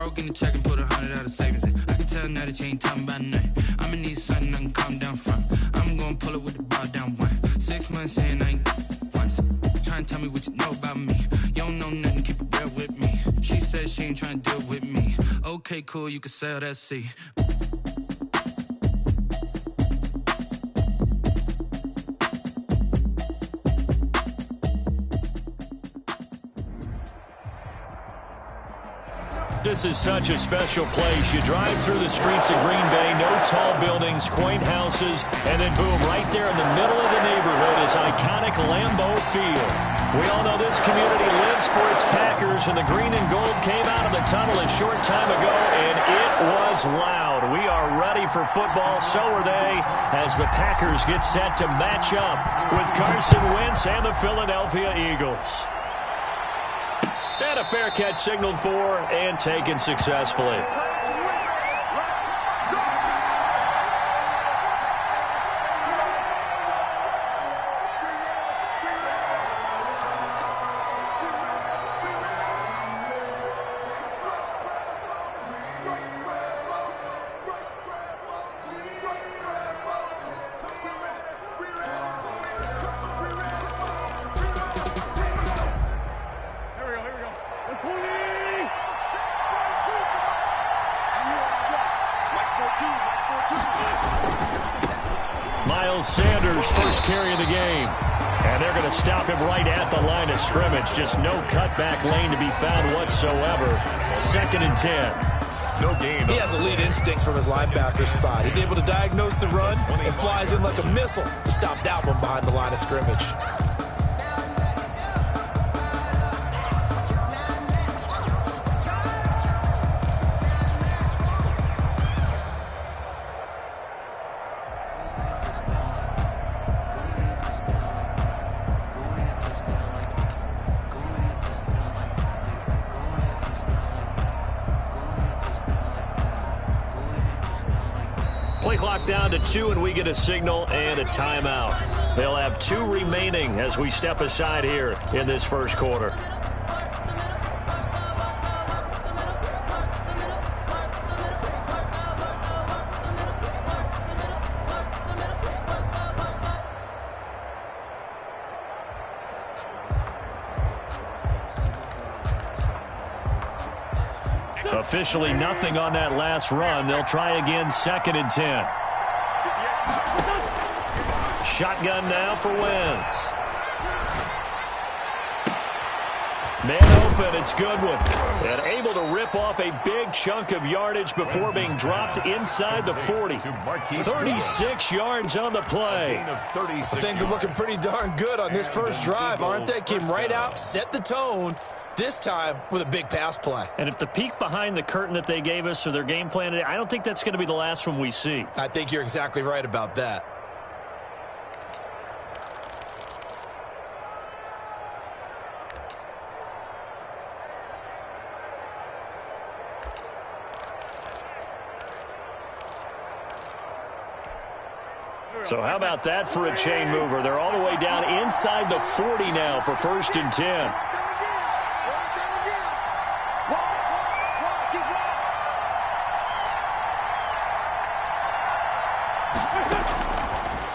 Broke in the check and put 100 out of savings in. I can tell now that you ain't talking about nothing. I'ma need something I can calm down from. I'm gonna pull it with the bar down one. 6 months in, I ain't once. Trying to tell me what you know about me. You don't know nothing, keep it real with me. She said she ain't trying to deal with me. Okay, cool, you can sell that seat. This is such a special place. You drive through the streets of Green Bay, no tall buildings, quaint houses, and then boom, right there in the middle of the neighborhood is iconic Lambeau Field. We all know this community lives for its Packers, and the green and gold came out of the tunnel a short time ago, and it was loud. We are ready for football, so are they, as the Packers get set to match up with Carson Wentz and the Philadelphia Eagles. And a fair catch signaled for and taken successfully. Miles Sanders, first carry of the game. And they're going to stop him right at the line of scrimmage. Just no cutback lane to be found whatsoever. 2nd and 10. No gain. He has elite instincts from his linebacker spot. He's able to diagnose the run and flies in like a missile to stop that one behind the line of scrimmage. Play clock down to 2, and we get a signal and a timeout. They'll have 2 remaining as we step aside here in this first quarter. Officially nothing on that last run. They'll try again, 2nd and 10. Shotgun now for Wentz. Man open, it's Goodwin. And able to rip off a big chunk of yardage before being dropped inside the 40. 36 yards on the play. Things are looking pretty darn good on this first drive, aren't they? Came right out, set the tone. This time with a big pass play. And if the peek behind the curtain that they gave us or their game plan, I don't think that's going to be the last one we see. I think you're exactly right about that. So how about that for a chain mover? They're all the way down inside the 40 now for 1st and 10.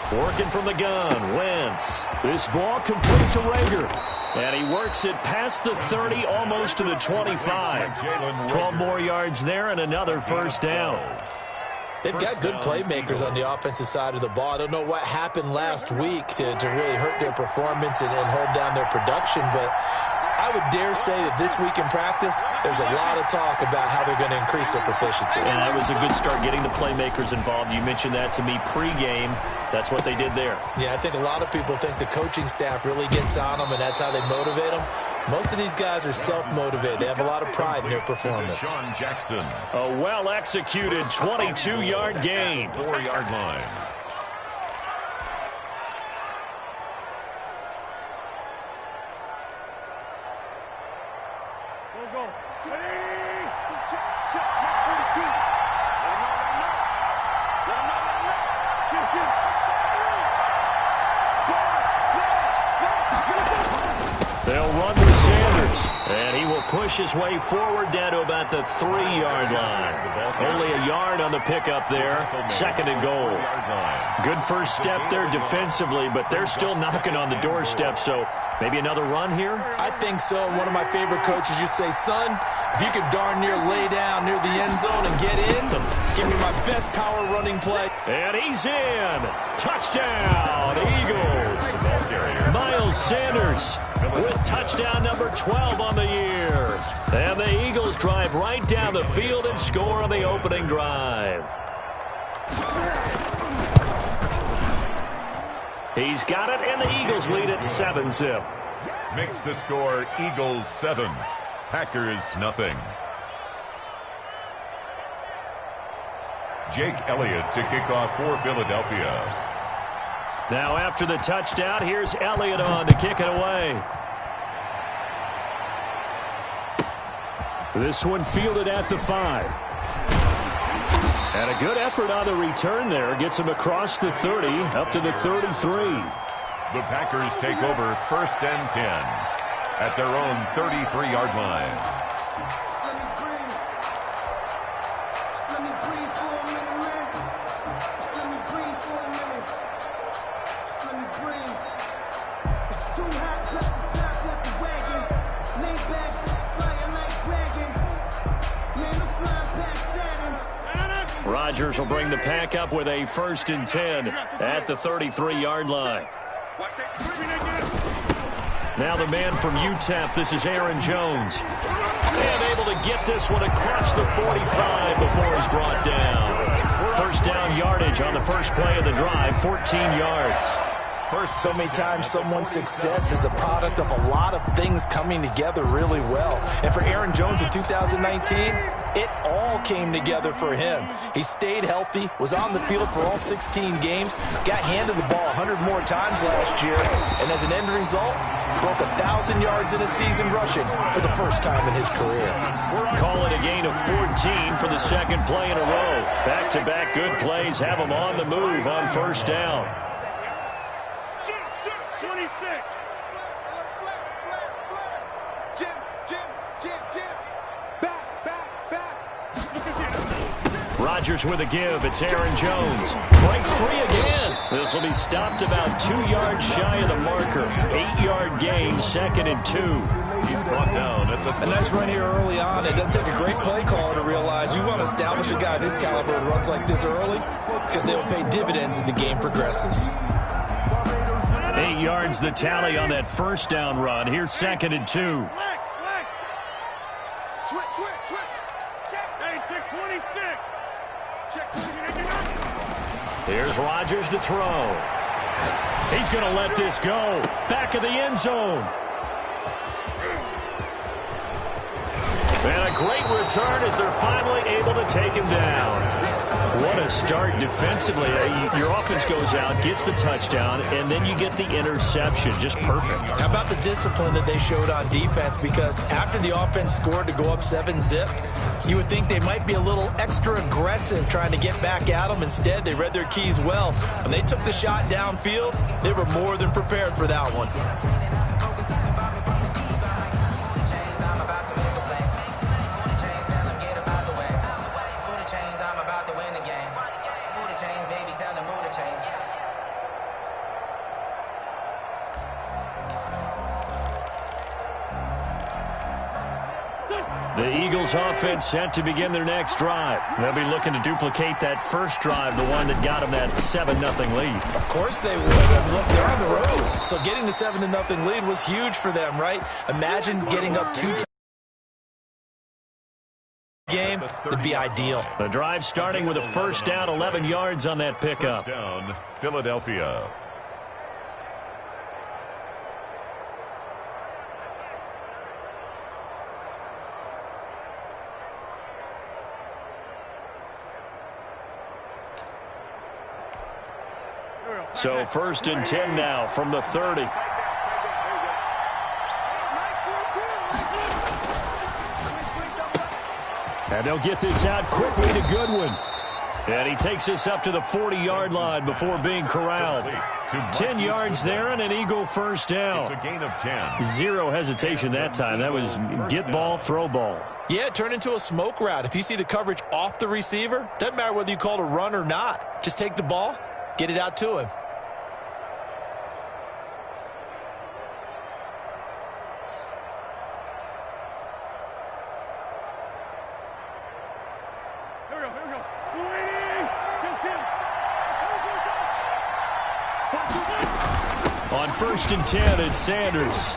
Working from the gun, Wentz. This ball complete to Rager. And he works it past the 30, almost to the 25. 12 more yards there and another first down. They've got good playmakers on the offensive side of the ball. I don't know what happened last week to really hurt their performance and hold down their production, but I would dare say that this week in practice, there's a lot of talk about how they're going to increase their proficiency. And that was a good start getting the playmakers involved. You mentioned that to me pregame. That's what they did there. Yeah, I think a lot of people think the coaching staff really gets on them, and that's how they motivate them. Most of these guys are self-motivated. They have a lot of pride in their performance. Sean Jackson. A well-executed 22-yard gain. 4-yard line. They'll run with Sanders, and he will push his way forward down to about the 3-yard line. Only a yard on the pickup there. 2nd and goal. Good first step there defensively, but they're still knocking on the doorstep, so maybe another run here? I think so. One of my favorite coaches used to say, son, if you could darn near lay down near the end zone and get in, give me my best power running play. And he's in. Touchdown, Eagles. Miles Sanders with touchdown number 12 on the year. And the Eagles drive right down the field and score on the opening drive. He's got it, and the Eagles lead at 7-zip. Makes the score Eagles 7, Packers nothing. Jake Elliott to kick off for Philadelphia. Now after the touchdown, here's Elliott on to kick it away. This one fielded at the 5. And a good effort on the return there. Gets him across the 30, up to the 33. The Packers take over 1st and 10 at their own 33-yard line. Rodgers will bring the pack up with a 1st and 10 at the 33-yard line. Now the man from UTEP, this is Aaron Jones. And able to get this one across the 45 before he's brought down. 1st down yardage on the first play of the drive, 14 yards. So many times someone's success is the product of a lot of things coming together really well. And for Aaron Jones in 2019, it all came together for him. He stayed healthy, was on the field for all 16 games, got handed the ball 100 more times last year, and as an end result, broke 1,000 yards in a season rushing for the first time in his career. Call it a gain of 14 for the 2nd play in a row. Back-to-back good plays have him on the move on 1st down. Rodgers with a give. It's Aaron Jones. Breaks free again. This will be stopped about 2 yards shy of the marker. 8-yard gain, 2nd and 2. He's brought down at the... A nice run here early on. It doesn't take a great play caller to realize you want to establish a guy of his caliber that runs like this early because they will pay dividends as the game progresses. 8 yards the tally on that 1st down run. Here's 2nd and 2. Here's Rodgers to throw. He's going to let this go. Back of the end zone. And a great return as they're finally able to take him down. What a start defensively. Your offense goes out, gets the touchdown, and then you get the interception. Just perfect. How about the discipline that they showed on defense? Because after the offense scored to go up 7-zip, you would think they might be a little extra aggressive trying to get back at them. Instead, they read their keys well. When they took the shot downfield, they were more than prepared for that one. The Eagles offense set to begin their next drive. They'll be looking to duplicate that first drive, the one that got them that 7-0 lead. Of course they would. Look, they're on the road. So getting the 7-0 lead was huge for them, right? Imagine getting up 2 times game would be ideal. The drive starting with a 1st down, 11 yards on that pickup. Down, Philadelphia. So 1st and 10 now from the 30. And they'll get this out quickly to Goodwin. And he takes us up to the 40-yard line before being corralled. 10 yards there and an Eagle first down. It's a gain of 10. Zero hesitation that time. That was get ball, throw ball. Yeah, it turned into a smoke route. If you see the coverage off the receiver, doesn't matter whether you call it a run or not. Just take the ball, get it out to him. On 1st and 10, it's Sanders.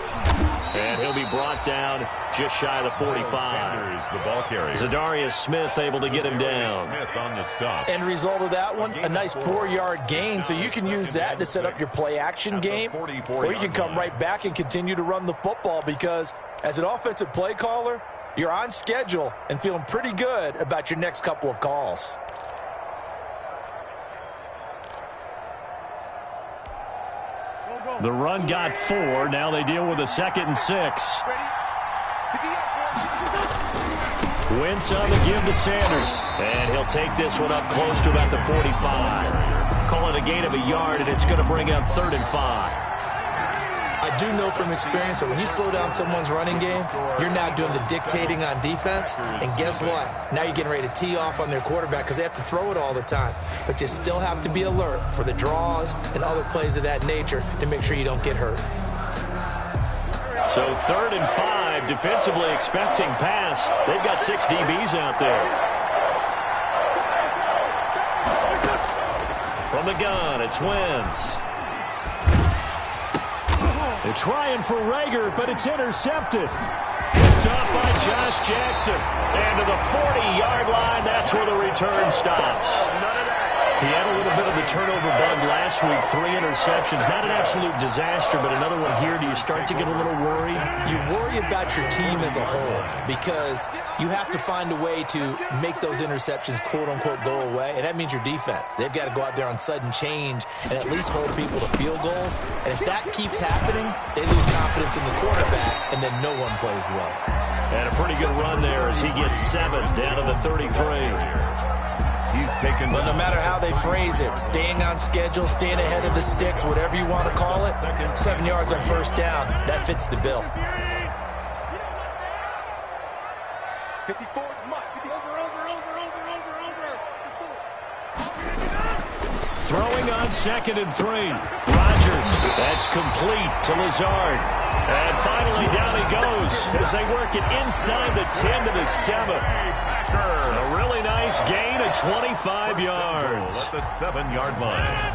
And he'll be brought down just shy of the 45. Sanders, the ball carrier. Zadarius Smith able to get him down. Smith on the stop. End result of that one, a nice 4-yard gain. So you can use that to set up your play-action game. Or you can come right back and continue to run the football because as an offensive play caller, you're on schedule and feeling pretty good about your next couple of calls. The run got 4. Now they deal with a 2nd and 6. Wentz on the give to Sanders. And he'll take this one up close to about the 45. Call it a gain of a yard, and it's going to bring up 3rd and 5. I do know from experience that when you slow down someone's running game, you're now doing the dictating on defense. And guess what? Now you're getting ready to tee off on their quarterback because they have to throw it all the time. But you still have to be alert for the draws and other plays of that nature to make sure you don't get hurt. So 3rd and 5, defensively expecting pass. They've got 6 DBs out there. From the gun, it's Wentz. They're trying for Rager, but it's intercepted. Picked off by Josh Jackson. And to the 40-yard line, that's where the return stops. He had a little bit of the turnover bug last week, 3 interceptions. Not an absolute disaster, but another one here. Do you start to get a little worried? You worry about your team as a whole because you have to find a way to make those interceptions, quote-unquote, go away, and that means your defense. They've got to go out there on sudden change and at least hold people to field goals. And if that keeps happening, they lose confidence in the quarterback, and then no one plays well. And a pretty good run there as he gets 7 down to the 33. He's taken. But no matter how they phrase it, staying on schedule, staying ahead of the sticks, whatever you want to call it, 7 yards on 1st down, that fits the bill. 54 is much. Throwing on 2nd and 3. Rodgers, that's complete to Lazard. And finally down he goes as they work it inside the 10 to the 7. A really nice gain of 25 yards. At the 7-yard line.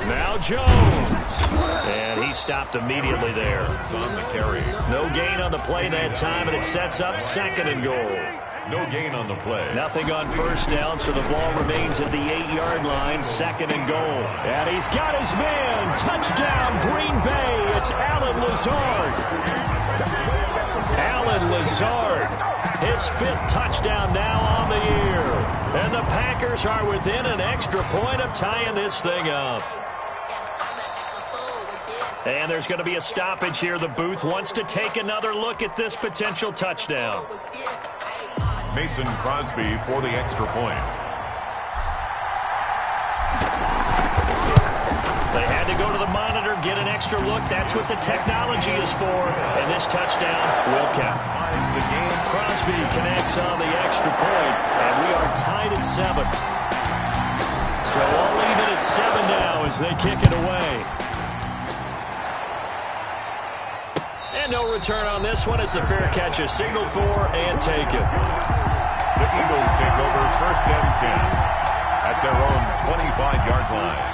Now Jones. And he stopped immediately there. On the carry. No gain on the play that time, and it sets up 2nd and goal. No gain on the play. Nothing on 1st down, so the ball remains at the 8-yard line, 2nd and goal. And he's got his man. Touchdown, Green Bay. It's Allen Lazard. Allen Lazard, his 5th touchdown now on the year. And the Packers are within an extra point of tying this thing up. And there's going to be a stoppage here. The booth wants to take another look at this potential touchdown. Mason Crosby for the extra point. They had to go to the monitor, get an extra look. That's what the technology is for. And this touchdown will count. Crosby connects on the extra point, and we are tied at 7. So all even at 7 now as they kick it away. And no return on this one. It's a fair catch, a signal for and taken. The Eagles take over 1st and 10 at their own 25-yard line.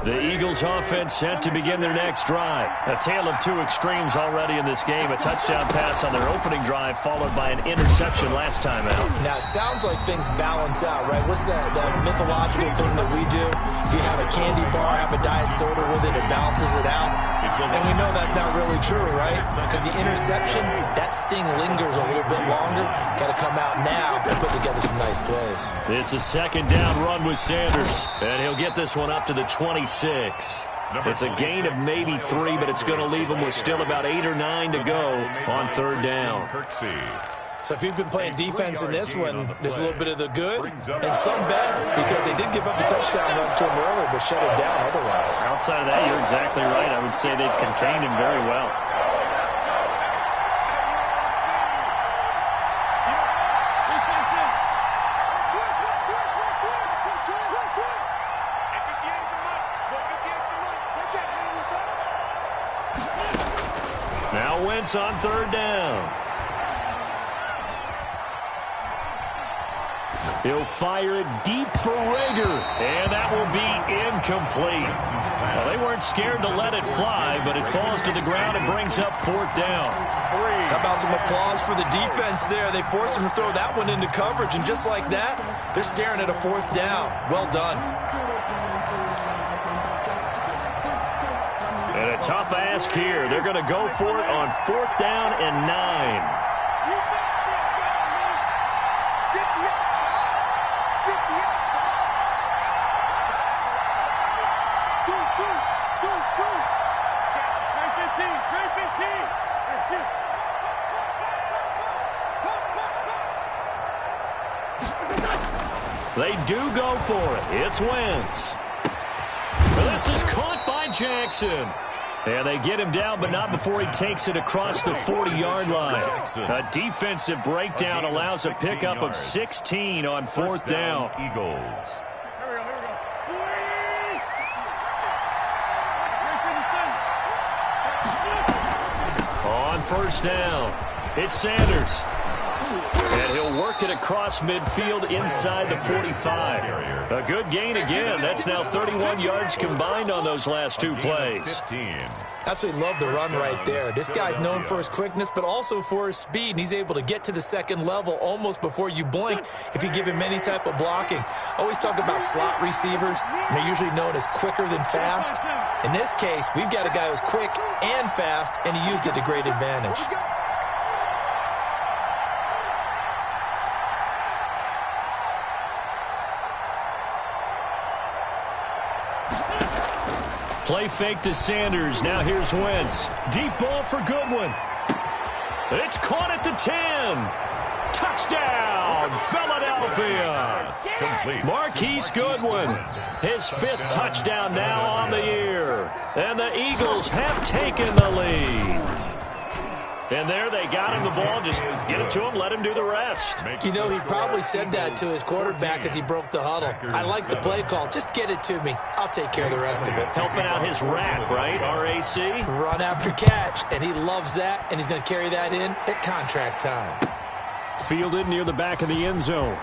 The Eagles offense set to begin their next drive. A tale of 2 extremes already in this game. A touchdown pass on their opening drive followed by an interception last time out. Now, it sounds like things balance out, right? What's that mythological thing that we do? If you have a candy bar, have a diet soda with it, it balances it out. And we know that's not really true, right? Because the interception, that sting lingers a little bit longer. Got to come out now and put together some nice plays. It's a second down run with Sanders, and he'll get this one up to the 26. It's a gain of maybe 3, but it's going to leave him with still about 8 or 9 to go on third down. So if you've been playing defense in this one, there's a little bit of the good and some bad, because they did give up the touchdown run to him earlier, but shut him down otherwise. Outside of that, you're exactly right. I would say they've contained him very well. Now Wentz on third down. He'll fire it deep for Rager, and that will be incomplete. Well, they weren't scared to let it fly, but it falls to the ground and brings up fourth down. How about some applause for the defense there? They forced him to throw that one into coverage, and just like that, they're staring at a fourth down. Well done. And a tough ask here. They're going to go for it on fourth down and 9. They do go for it. It's Wentz. This is caught by Jackson. And they get him down, but not before he takes it across the 40-yard line. A defensive breakdown allows a pickup of 16 on fourth down. Eagles. On first down, it's Sanders. And he'll work it across midfield inside the 45. A good gain again. That's now 31 yards combined on those last two plays. Absolutely love the run right there. This guy's known for his quickness, but also for his speed. And he's able to get to the second level almost before you blink if you give him any type of blocking. Always talk about slot receivers. And they're usually known as quicker than fast. In this case, we've got a guy who's quick and fast, and he used it to great advantage. Play fake to Sanders. Now here's Wentz. Deep ball for Goodwin. It's caught at the 10. Touchdown, Philadelphia. Complete. Marquise Goodwin, his 5th touchdown now on the year. And the Eagles have taken the lead. And there they got him the ball. Just get it to him, let him do the rest. You know, he probably said that to his quarterback as he broke the huddle. I like the play call. Just get it to me. I'll take care of the rest of it. Helping out his rack, right? RAC? Run after catch. And he loves that, and he's going to carry that in at contract time. Fielded near the back of the end zone.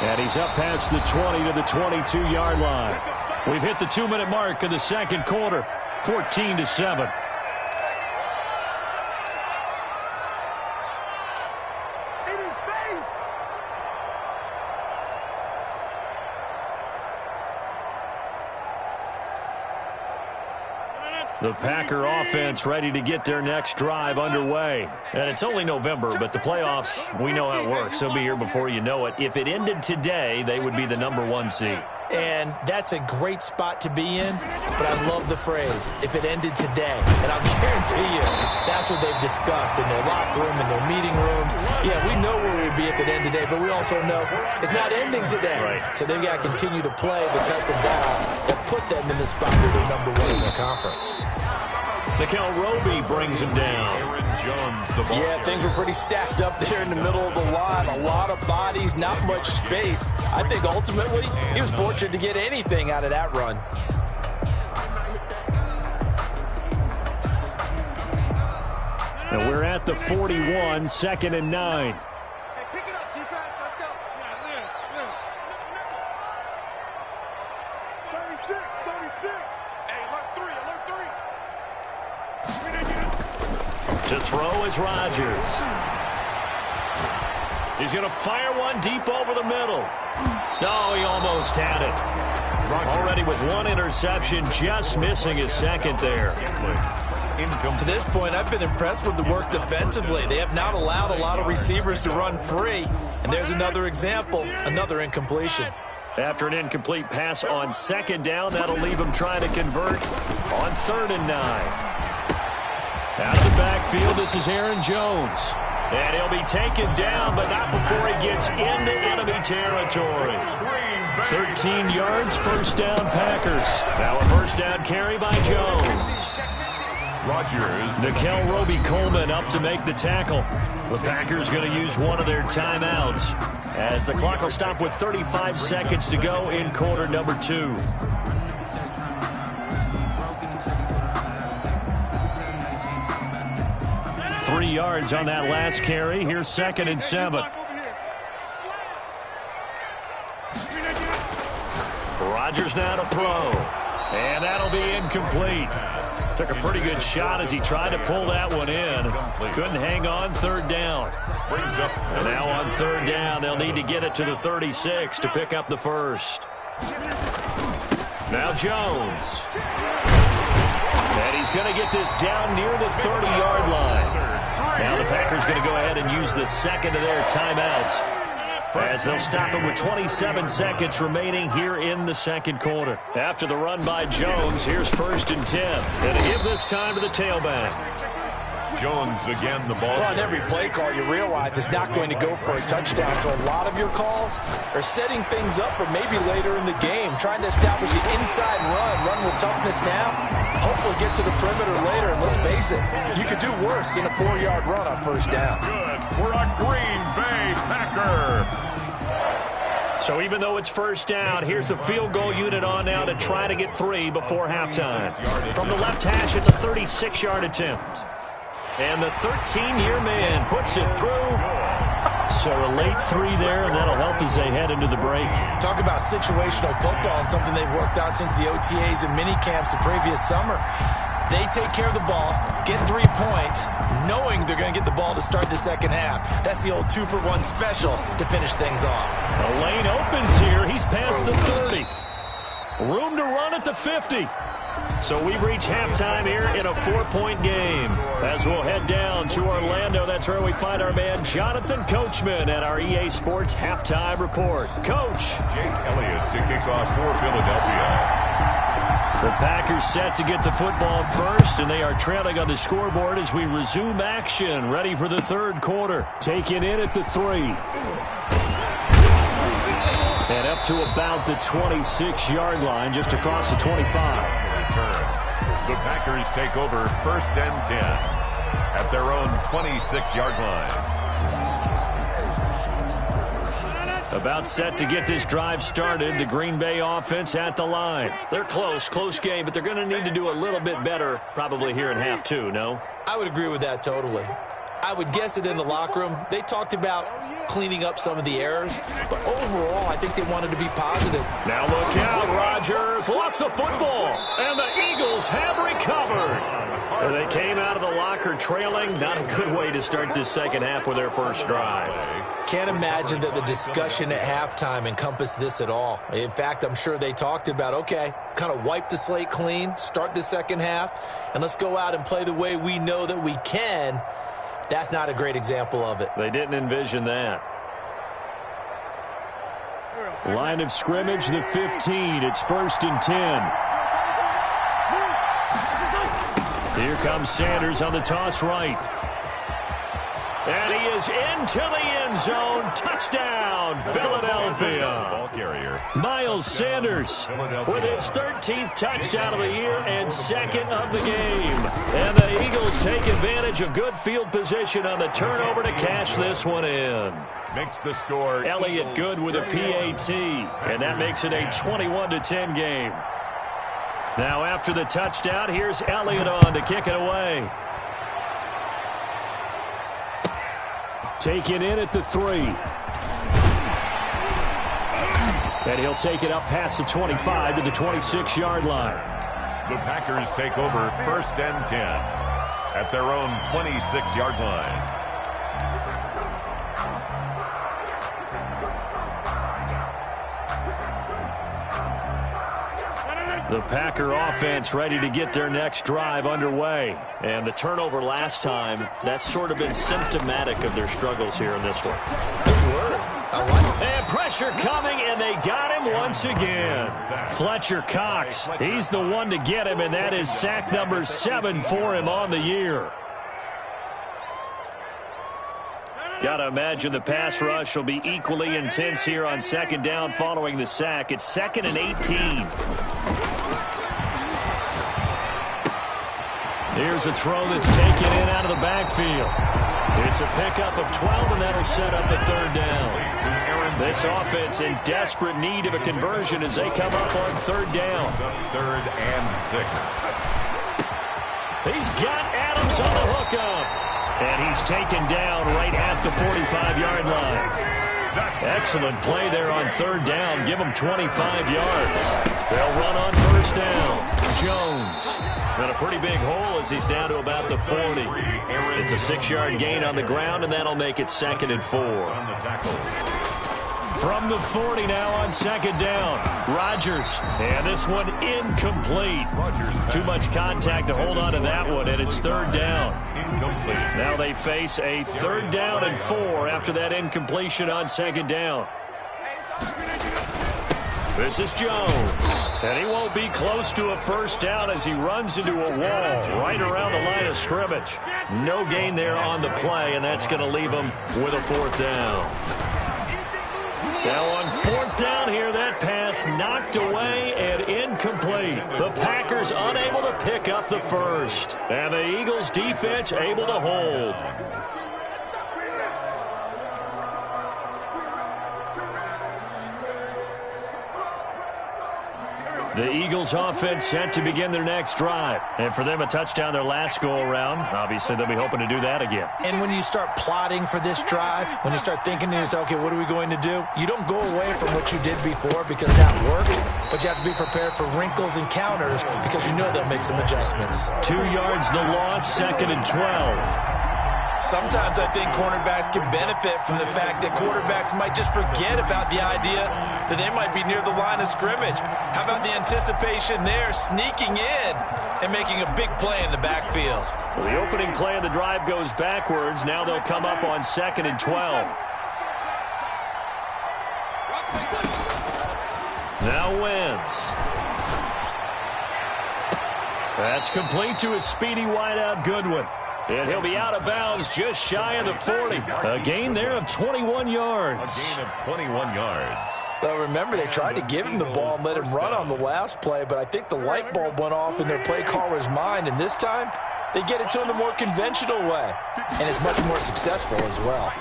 And he's up past the 20 to the 22-yard line. We've hit the 2-minute mark of the second quarter. 14-7. The Packer offense ready to get their next drive underway. And it's only November, but the playoffs, we know how it works. They'll be here before you know it. If it ended today, they would be the #1 seed. And that's a great spot to be in, but I love the phrase, if it ended today. And I'll guarantee you, that's what they've discussed in their locker room, in their meeting rooms. Yeah, we know where we'd be if it ended today, but we also know it's not ending today. Right. So they've got to continue to play the type of ball that put them in the spot where they're #1 in the conference. Nickel Roby brings him down. Yeah, things were pretty stacked up there in the middle of the line. A lot of bodies, not much space. I think ultimately he was fortunate to get anything out of that run. And we're at the 41, 2nd and 9. Hey, pick it up, defense. Let's go. 36, 36. Hey, alert 3, alert 3. To throw is Rodgers. He's going to fire one deep over the middle. No, he almost had it. Already with one interception, just missing his second there. To this point, I've been impressed with the work defensively. They have not allowed a lot of receivers to run free. And there's another example, another incompletion. After an incomplete pass on second down, that'll leave him trying to convert on 3rd and 9. Out of the backfield, this is Aaron Jones. And he'll be taken down, but not before he gets into enemy territory. 13 yards, first down Packers. Now a first down carry by Jones. Rodgers. Nickel Roby-Coleman up to make the tackle. The Packers going to use one of their timeouts as the clock will stop with 35 seconds to go in quarter number 2. Three yards on that last carry. Here's 2nd and 7. Rodgers now to throw. And that'll be incomplete. Took a pretty good shot as he tried to pull that one in. Couldn't hang on 3rd down. And now on 3rd down, they'll need to get it to the 36 to pick up the first. Now Jones. And he's going to get this down near the 30-yard line. Now the Packers going to go ahead and use the second of their timeouts as they'll stop him with 27 seconds remaining here in the second quarter. After the run by Jones, here's 1st and 10. And to give this time to the tailback. Jones again, the ball. Well, on every play call, you realize it's not going to go for a touchdown. So a lot of your calls are setting things up for maybe later in the game, trying to establish the inside run with toughness now. Hopefully get to the perimeter later, and let's face it, you could do worse than a 4-yard run on first down. Good for a Green Bay Packer. So even though it's first down, here's the field goal unit on now to try to get 3 before halftime. From the left hash, it's a 36-yard attempt. And the 13-year man puts it through. So a late 3 there, and that'll help as they head into the break. Talk about situational football and something they've worked out since the OTAs and mini camps the previous summer. They take care of the ball, get 3 points, knowing they're going to get the ball to start the second half. That's the old 2-for-1 special to finish things off. A lane opens here. He's past the 30. Room to run at the 50. So we've reached halftime here in a 4-point game. As we'll head down to Orlando, that's where we find our man Jonathan Coachman at our EA Sports Halftime Report. Coach. Jake Elliott to kick off for Philadelphia. The Packers set to get the football first, and they are trailing on the scoreboard as we resume action, ready for the third quarter. Taken in at the 3. And up to about the 26-yard line, just across the 25. The Packers take over 1st and 10 at their own 26-yard line. About set to get this drive started. The Green Bay offense at the line. They're close game, but they're going to need to do a little bit better probably here in half 2, no? I would agree with that totally. I would guess it in the locker room. They talked about cleaning up some of the errors, but overall, I think they wanted to be positive. Now look out, Rodgers lost the football, and the Eagles have recovered. They came out of the locker trailing. Not a good way to start this second half with their first drive. Can't imagine that the discussion at halftime encompassed this at all. In fact, I'm sure they talked about, okay, kind of wipe the slate clean, start the second half, and let's go out and play the way we know that we can. That's not a great example of it. They didn't envision that. Line of scrimmage, the 15. It's 1st and 10. Here comes Sanders on the toss right. And he is into the end zone. Touchdown, Philadelphia. Ball carrier. Miles Sanders with his 13th touchdown of the year and 2nd of the game. And the Eagles take advantage of good field position on the turnover to cash this one in. Makes the score. Elliott good with a PAT. And that makes it a 21-10 game. Now after the touchdown, here's Elliott on to kick it away. Taken in at the 3. And he'll take it up past the 25 to the 26-yard line. The Packers take over 1st and 10 at their own 26-yard line. The Packer offense ready to get their next drive underway. And the turnover last time, that's sort of been symptomatic of their struggles here in this one. Good word. I like it. And pressure coming, and they got him once again. Fletcher Cox, he's the one to get him, and that is sack number 7 for him on the year. Got to imagine the pass rush will be equally intense here on second down following the sack. It's 2nd and 18. Here's a throw that's taken in out of the backfield. It's a pickup of 12, and that'll set up the 3rd down. This offense in desperate need of a conversion as they come up on 3rd down. 3rd and 6. He's got Adams on the hookup. And he's taken down right at the 45-yard line. Excellent play there on 3rd down. Give him 25 yards. They'll run on 1st down. Jones. Got a pretty big hole as he's down to about the 40. It's a 6-yard gain on the ground, and that'll make it 2nd and 4. From the 40 now on 2nd down. Rodgers. And this one incomplete. Too much contact to hold on to that one, and it's 3rd down. Now they face a 3rd down and 4 after that incompletion on 2nd down. This is Jones. And he won't be close to a 1st down as he runs into a wall right around the line of scrimmage. No gain there on the play, and that's going to leave him with a 4th down. Now on 4th down here, that pass knocked away and incomplete. The Packers unable to pick up the 1st. And the Eagles defense able to hold. The Eagles offense set to begin their next drive. And for them, a touchdown their last go-around. Obviously, they'll be hoping to do that again. And when you start plotting for this drive, when you start thinking to yourself, okay, what are we going to do? You don't go away from what you did before because that worked, but you have to be prepared for wrinkles and counters because you know they'll make some adjustments. 2 yards the loss, 2nd and 12. Sometimes I think cornerbacks can benefit from the fact that quarterbacks might just forget about the idea that they might be near the line of scrimmage. How about the anticipation there, sneaking in and making a big play in the backfield? So the opening play of the drive goes backwards. Now they'll come up on 2nd and 12. Now Wentz. That's complete to a speedy wideout Goodwin. And he'll be out of bounds just shy of the 40. A gain there of 21 yards. A gain of 21 yards. Well, remember, they tried to give him the ball and let him run on the last play, but I think the light bulb went off in their play caller's mind, and this time they get it to him the more conventional way, and it's much more successful as well.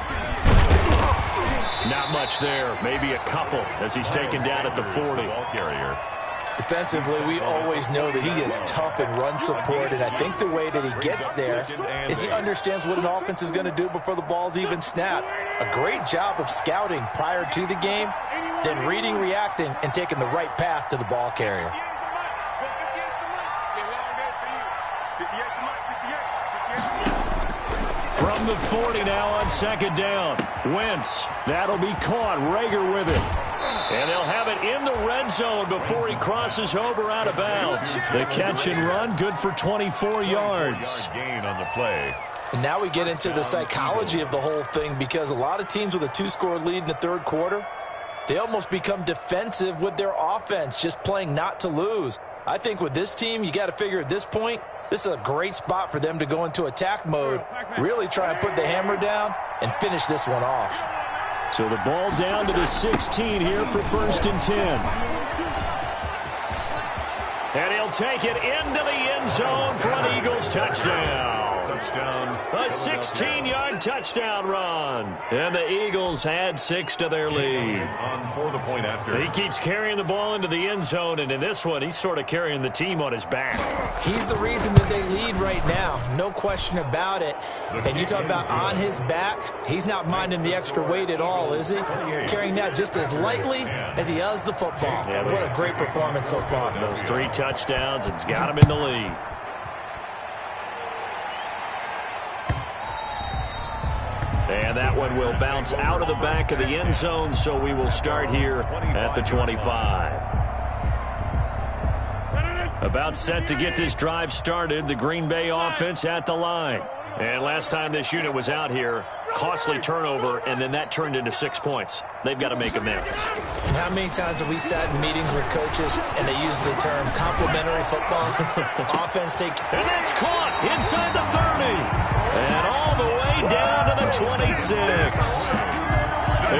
Not much there, maybe a couple as he's taken down at the 40. Ball carrier. Defensively, we always know that he is tough in run support, and I think the way that he gets there is he understands what an offense is going to do before the ball's even snapped. A great job of scouting prior to the game, then reading, reacting, and taking the right path to the ball carrier. From the 40 now on 2nd down. Wentz, that'll be caught. Rager with it. And they'll have it in the red zone before he crosses over out of bounds. The catch and run, good for 24 yards. Gain on the play. And now we get into the psychology of the whole thing because a lot of teams with a 2-score lead in the 3rd quarter, they almost become defensive with their offense, just playing not to lose. I think with this team, you got to figure at this point, this is a great spot for them to go into attack mode, really try and put the hammer down and finish this one off. So the ball down to the 16 here for 1st and 10. And he'll take it into the end zone for an Eagles touchdown. Touchdown. A 16-yard touchdown run. And the Eagles had 6 to their lead. On for the point after. He keeps carrying the ball into the end zone, and in this one, he's sort of carrying the team on his back. He's the reason that they lead right now. No question about it. And you talk about on his back, he's not minding the extra weight at all, is he? Carrying that just as lightly as he does the football. Yeah, what a great performance so far. Those 3 touchdowns, it's got him in the lead. And that one will bounce out of the back of the end zone, so we will start here at the 25. About set to get this drive started, the Green Bay offense at the line. And last time this unit was out here, costly turnover, and then that turned into 6 points. They've got to make amends. And how many times have we sat in meetings with coaches and they use the term complementary football? Offense take... And that's caught inside the 30. And all the way down to the 26.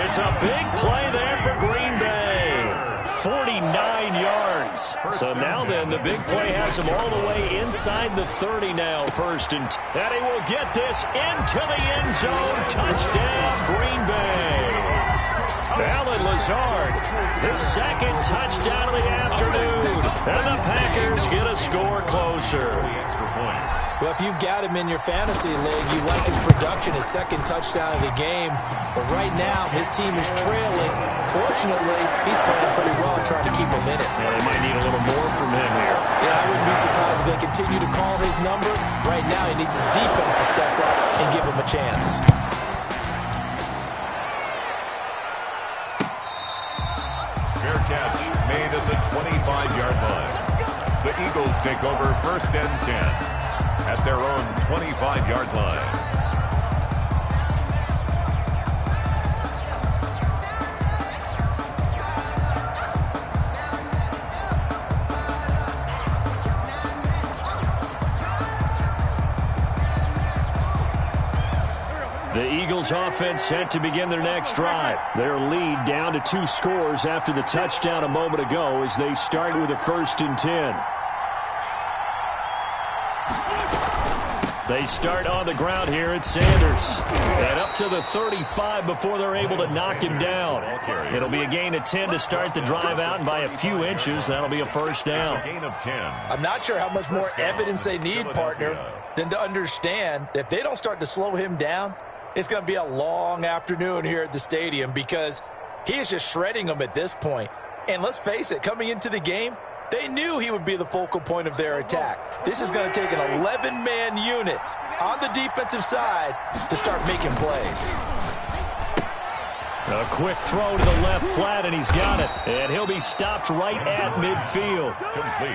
It's a big play there for Green Bay. 49 yards. So now then, the big play has him all the way inside the 30 now. First and he will get this into the end zone. Touchdown, Green Bay. Allen Lazard, his second touchdown of the afternoon. And the Packers get a score closer. Well, if you've got him in your fantasy league, you like his production, his second touchdown of the game. But right now, his team is trailing. Fortunately, he's playing pretty well trying to keep him in it. Yeah, they might need a little more from him here. Yeah, I wouldn't be surprised if they continue to call his number. Right now, he needs his defense to step up and give him a chance. Fair catch made at the 25-yard line. The Eagles take over first and 10 at their own 25-yard line. The Eagles offense set to begin their next drive. Their lead down to 2 scores after the touchdown a moment ago as they start with a first and 10. They start on the ground here at Sanders. And up to the 35 before they're able to knock him down. It'll be a gain of 10 to start the drive out, and by a few inches, that'll be a first down. Gain of 10. I'm not sure how much more evidence they need, partner, than to understand that if they don't start to slow him down, it's going to be a long afternoon here at the stadium because he is just shredding them at this point. And let's face it, coming into the game, they knew he would be the focal point of their attack. This is going to take an 11-man unit on the defensive side to start making plays. A quick throw to the left flat, and he's got it. And he'll be stopped right at midfield.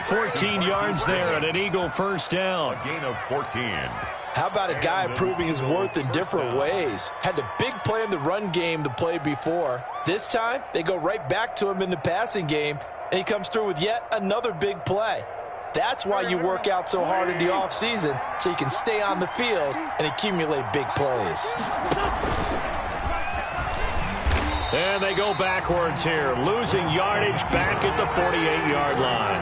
14 yards there and an Eagle first down. A gain of 14. How about a guy proving his worth in different ways? Had the big play in the run game the play before. This time, they go right back to him in the passing game, and he comes through with yet another big play. That's why you work out so hard in the offseason, so you can stay on the field and accumulate big plays. And they go backwards here, losing yardage back at the 48-yard line.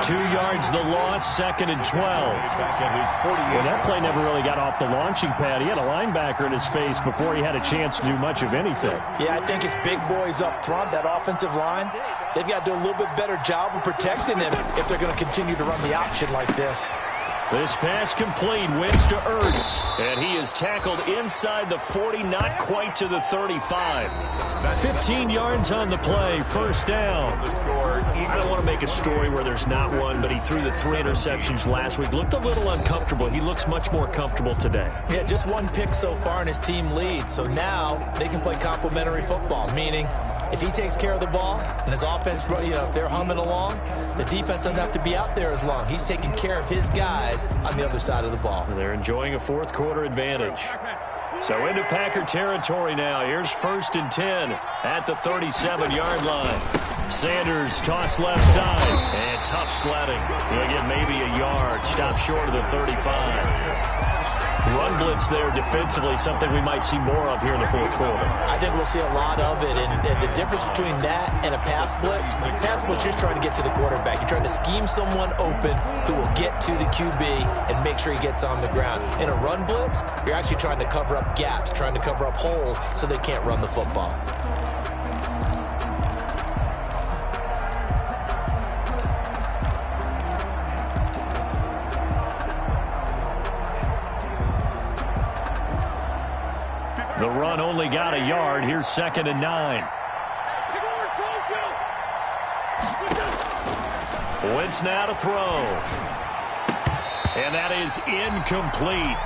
2 yards the loss, second and 12. Well, that play never really got off the launching pad. He had a linebacker in his face before he had a chance to do much of anything. Yeah, I think it's big boys up front, that offensive line. They've got to do a little bit better job of protecting him if they're going to continue to run the option like this. This pass complete, wins to Ertz, and he is tackled inside the 40, not quite to the 35. 15 yards on the play, first down. I don't want to make a story where there's not one, but he threw the 3 interceptions last week. Looked a little uncomfortable. He looks much more comfortable today. Yeah, just 1 pick so far and his team leads, so now they can play complementary football, meaning if he takes care of the ball and his offense, if they're humming along, the defense doesn't have to be out there as long. He's taking care of his guys on the other side of the ball. They're enjoying a fourth quarter advantage. So into Packer territory now. Here's first and 10 at the 37-yard line. Sanders toss left side, and tough sledding. He'll get maybe a yard, stop short of the 35. Run blitz there defensively, something we might see more of here in the fourth quarter. I think we'll see a lot of it, and the difference between that and a pass blitz is trying to get to the quarterback. You're trying to scheme someone open who will get to the QB and make sure he gets on the ground. In a run blitz, you're actually trying to cover up gaps, trying to cover up holes so they can't run the football. The run only got a yard. Here's second and 9. Wentz now to throw. And that is incomplete.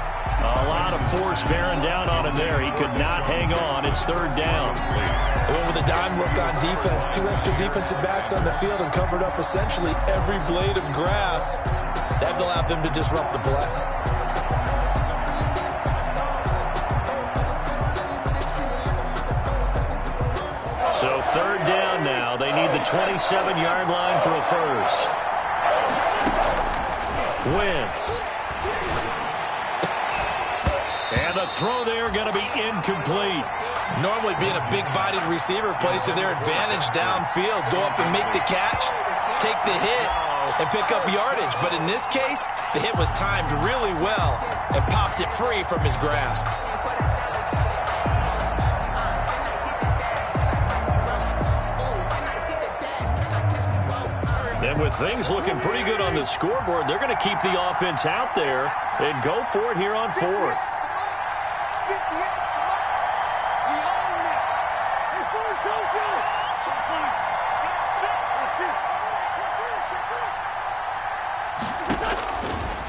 A lot of force bearing down on him there. He could not hang on. It's third down. They went with a dime look on defense. 2 extra defensive backs on the field and covered up essentially every blade of grass. That allowed them to disrupt the play. So third down now. They need the 27-yard line for a first. Wentz. And the throw there going to be incomplete. Normally being a big-bodied receiver plays to their advantage downfield. Go up and make the catch, take the hit, and pick up yardage. But in this case, the hit was timed really well and popped it free from his grasp. And with things looking pretty good on the scoreboard, they're going to keep the offense out there and go for it here on fourth.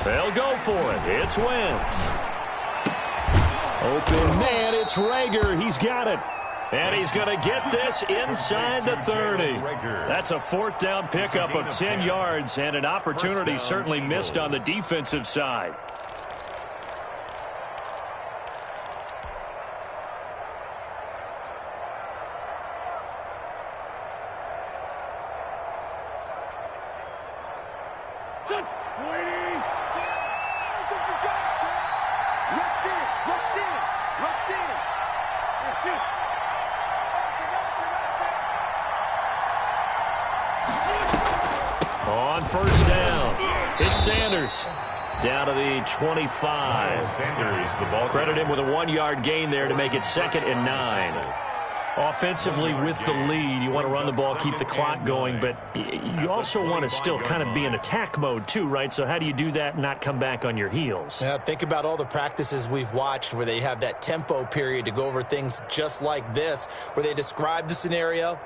They'll go for it. It's Wentz. Open man, it's Rager. He's got it. And he's going to get this inside the 30. That's a fourth down pickup of 10 yards and an opportunity certainly missed on the defensive side. On first down, it's Sanders. Down to the 25. Sanders, the ball. Credit him with a 1-yard gain there to make it 2nd and 9. Offensively with the lead, you want to run the ball, keep the clock going, but you also want to still kind of be in attack mode too, right? So how do you do that and not come back on your heels? Yeah, think about all the practices we've watched where they have that tempo period to go over things just like this, where they describe the scenario,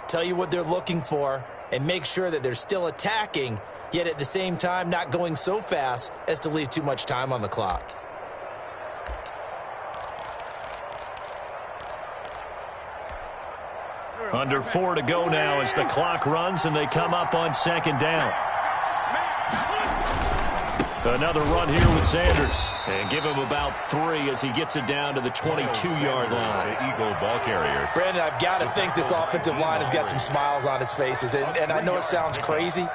tell you what they're looking for, and make sure that they're still attacking, yet at the same time not going so fast as to leave too much time on the clock. Under 4 to go now as the clock runs and they come up on 2nd down. Another run here with Sanders. And give him about 3 as he gets it down to the 22-yard line. The Eagle ball carrier. Brandon, I've got to think this offensive line has got some smiles on its faces. And I know it sounds crazy,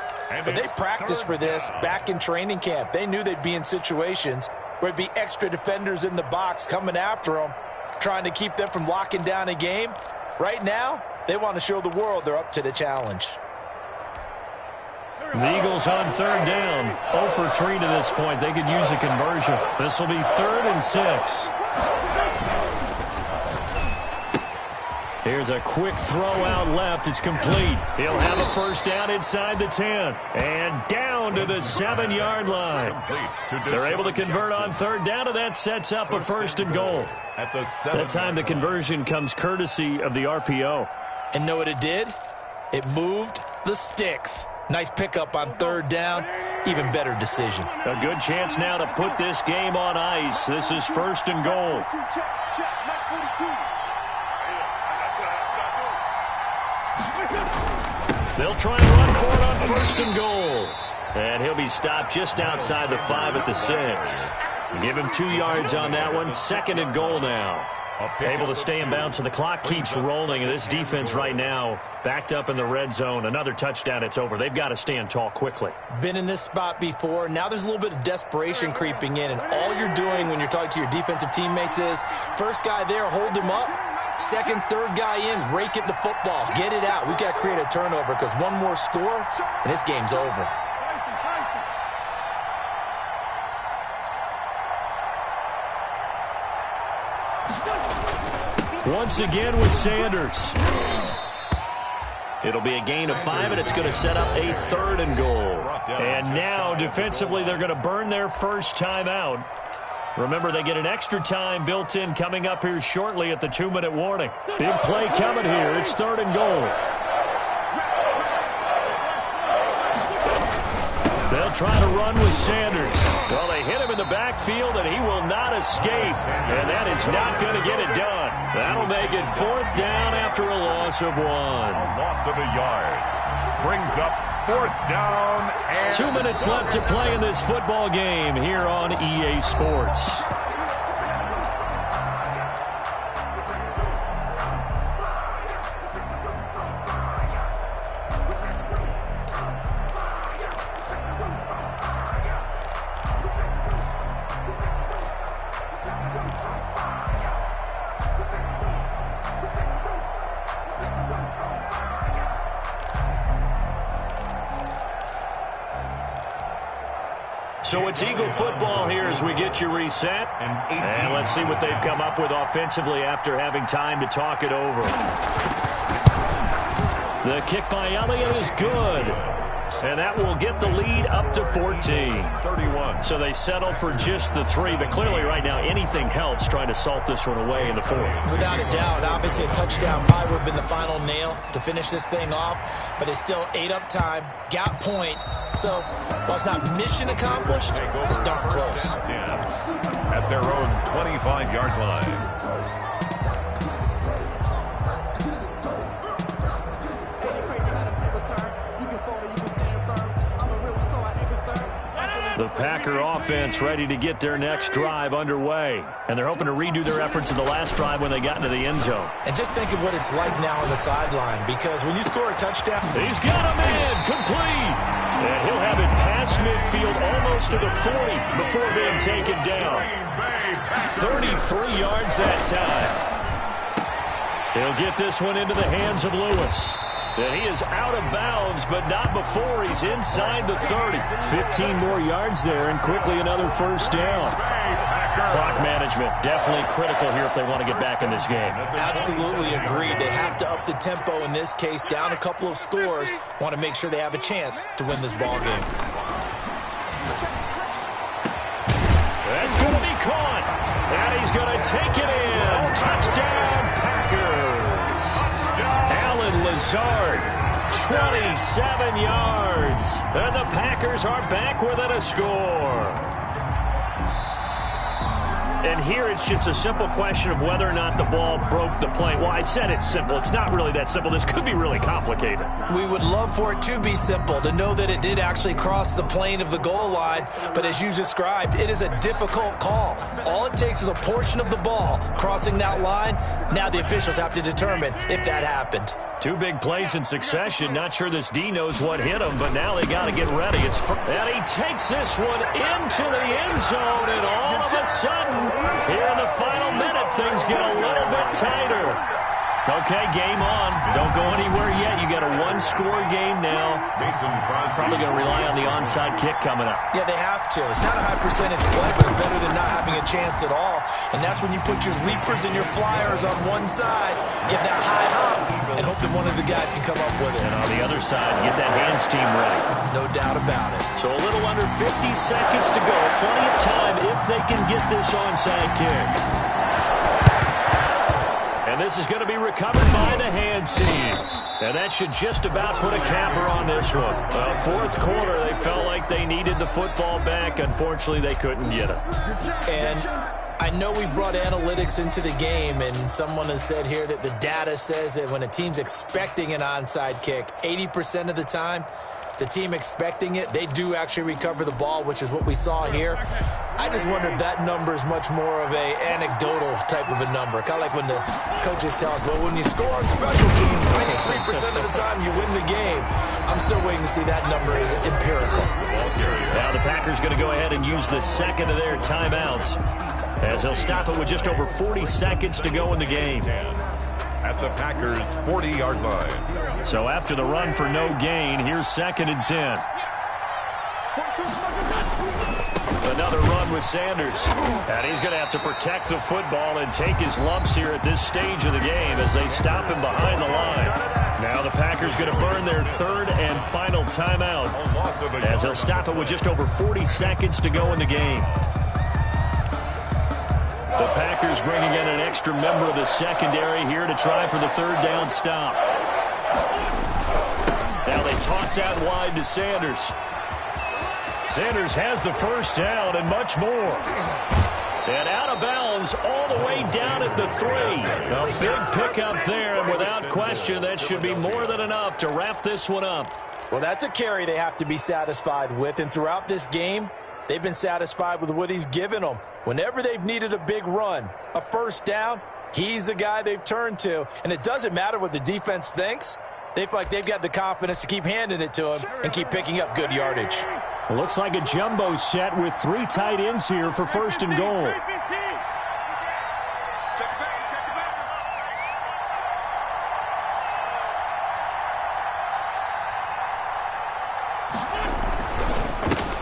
but they practiced for this back in training camp. They knew they'd be in situations where it'd be extra defenders in the box coming after them, trying to keep them from locking down a game. Right now, they want to show the world they're up to the challenge. The Eagles on third down. 0 for 3 to this point. They could use a conversion. This will be 3rd and 6. Here's a quick throw out left. It's complete. He'll have a first down inside the 10. And down to the 7-yard line. They're able to convert on third down, and that sets up a 1st and goal. That time the conversion comes courtesy of the RPO. And know what it did? It moved the sticks. Nice pickup on third down. Even better decision. A good chance now to put this game on ice. This is 1st and goal. They'll try and run for it on 1st and goal. And he'll be stopped just outside the 5 at the 6. Give him 2 yards on that one. 2nd and goal now. Able to stay in bounds, so the clock keeps rolling. And this defense right now backed up in the red zone. Another touchdown, it's over. They've got to stand tall quickly. Been in this spot before. Now there's a little bit of desperation creeping in. And all you're doing when you're talking to your defensive teammates is, first guy there, hold him up. Second, third guy in, rake it the football. Get it out. We've got to create a turnover because one more score, and this game's over. Once again with Sanders. It'll be a gain of 5, and it's going to set up a 3rd and goal. And now, defensively, they're going to burn their first timeout. Remember, they get an extra time built in coming up here shortly at the 2-minute warning. Big play coming here. It's 3rd and goal. They'll try to run with Sanders. Well, they hit him in the backfield, and he will not escape. And that is not going to get it done. That'll make it 4th down after a loss of 1. A loss of a yard. Brings up 4th down. And 2 minutes left to play in this football game here on EA Sports. So it's Eagle football here as we get you reset. And let's see what they've come up with offensively after having time to talk it over. The kick by Elliott is good. And that will get the lead up to 14. 31. So they settle for just the 3. But clearly right now anything helps trying to salt this one away in the 4th. Without a doubt. Obviously a touchdown probably would have been the final nail to finish this thing off. But it's still 8 up time. Got points. So while it's not mission accomplished, it's darn close. At their own 25-yard line. The Packer offense ready to get their next drive underway. And they're hoping to redo their efforts in the last drive when they got into the end zone. And just think of what it's like now on the sideline, because when you score a touchdown... He's got a man complete. And he'll have it past midfield almost to the 40 before being taken down. 33 yards that time. He'll get this one into the hands of Lewis. And he is out of bounds, but not before he's inside the 30. 15 more yards there, and quickly another first down. Clock management, definitely critical here if they want to get back in this game. Absolutely agreed. They have to up the tempo in this case, down a couple of scores. Want to make sure they have a chance to win this ball game. That's going to be caught. And he's going to take it in. Touchdown, Packers. Allen Lazard, 27 yards. And the Packers are back within a score. And here it's just a simple question of whether or not the ball broke the play. Well, I said it's simple. It's not really that simple. This could be really complicated. We would love for it to be simple, to know that it did actually cross the plane of the goal line. But as you described, it is a difficult call. All it takes is a portion of the ball crossing that line. Now the officials have to determine if that happened. 2 big plays in succession. Not sure this D knows what hit him, but now they got to get ready. And he takes this one into the end zone, and all of a sudden, here in the final minute, things get a little bit tighter. Okay, game on. Don't go anywhere yet. You got a 1-score game now. Probably going to rely on the onside kick coming up. Yeah, they have to. It's not a high percentage play, but it's better than not having a chance at all. And that's when you put your leapers and your flyers on one side, get that high hop, and hope that one of the guys can come up with it. And on the other side, get that hands team ready. No doubt about it. So a little under 50 seconds to go. Plenty of time if they can get this onside kick. And this is going to be recovered by the hands team. And that should just about put a capper on this one. Well, 4th quarter, they felt like they needed the football back. Unfortunately, they couldn't get it. And I know we brought analytics into the game, and someone has said here that the data says that when a team's expecting an onside kick, 80% of the time, the team expecting it, they do actually recover the ball, which is what we saw here. I just wonder if that number is much more of a anecdotal type of a number. Kind of like when the coaches tell us, well, when you score on special teams, 93% of the time you win the game. I'm still waiting to see that number is empirical. Now the Packers going to go ahead and use the second of their timeouts, as they'll stop it with just over 40 seconds to go in the game. At the Packers' 40-yard line. So after the run for no gain, here's 2nd and 10. Another run with Sanders. And he's going to have to protect the football and take his lumps here at this stage of the game as they stop him behind the line. Now the Packers going to burn their 3rd and final timeout, as they'll stop it with just over 40 seconds to go in the game. The Packers bringing in an extra member of the secondary here to try for the 3rd down stop. Now they toss out wide to Sanders. Sanders has the first down and much more. And out of bounds all the way down at the 3. A big pickup there, and without question, that should be more than enough to wrap this one up. Well, that's a carry they have to be satisfied with, and throughout this game, they've been satisfied with what he's given them. Whenever they've needed a big run, a first down, he's the guy they've turned to. And it doesn't matter what the defense thinks. They feel like they've got the confidence to keep handing it to him and keep picking up good yardage. It looks like a jumbo set with 3 tight ends here for first and goal.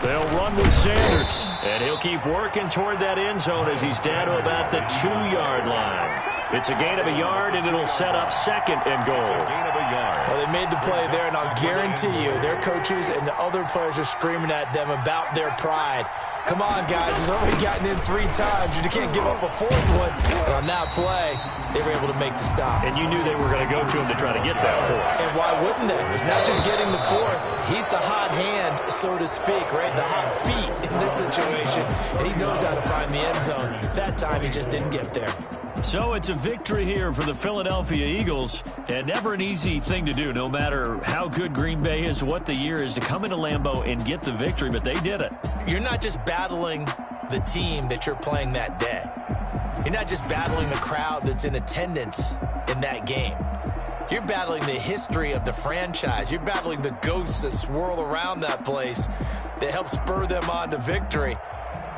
They'll run with Sanders, and he'll keep working toward that end zone as he's down to about the 2-yard line. It's a gain of a yard, and it'll set up second and goal. Gain of a yard. Well, they made the play there, and I'll guarantee you their coaches and the other players are screaming at them about their pride. Come on, guys. It's already gotten in 3 times. You can't give up a 4th one. And on that play, they were able to make the stop. And you knew they were going to go to him to try to get that 4th. And why wouldn't they? It's not just getting the 4th. He's the hot hand, so to speak, right? The hot feet in this situation. And he knows how to find the end zone. That time, he just didn't get there. So it's a victory here for the Philadelphia Eagles, and never an easy thing to do, no matter how good Green Bay is, what the year is, to come into Lambeau and get the victory, but they did it. You're not just battling the team that you're playing that day. You're not just battling the crowd that's in attendance in that game. You're battling the history of the franchise. You're battling the ghosts that swirl around that place that help spur them on to victory.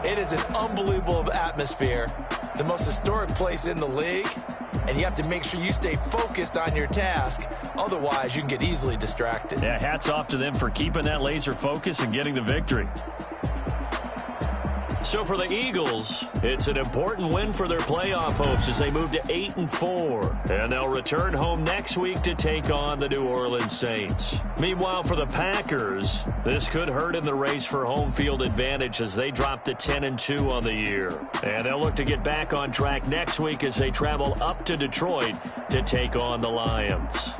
It is an unbelievable atmosphere, the most historic place in the league, and you have to make sure you stay focused on your task. Otherwise, you can get easily distracted. Yeah, hats off to them for keeping that laser focus and getting the victory. So for the Eagles, it's an important win for their playoff hopes as they move to 8-4. And they'll return home next week to take on the New Orleans Saints. Meanwhile, for the Packers, this could hurt in the race for home field advantage as they drop to 10-2 on the year. And they'll look to get back on track next week as they travel up to Detroit to take on the Lions.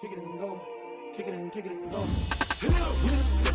Kick it and go. Kick it and go. With a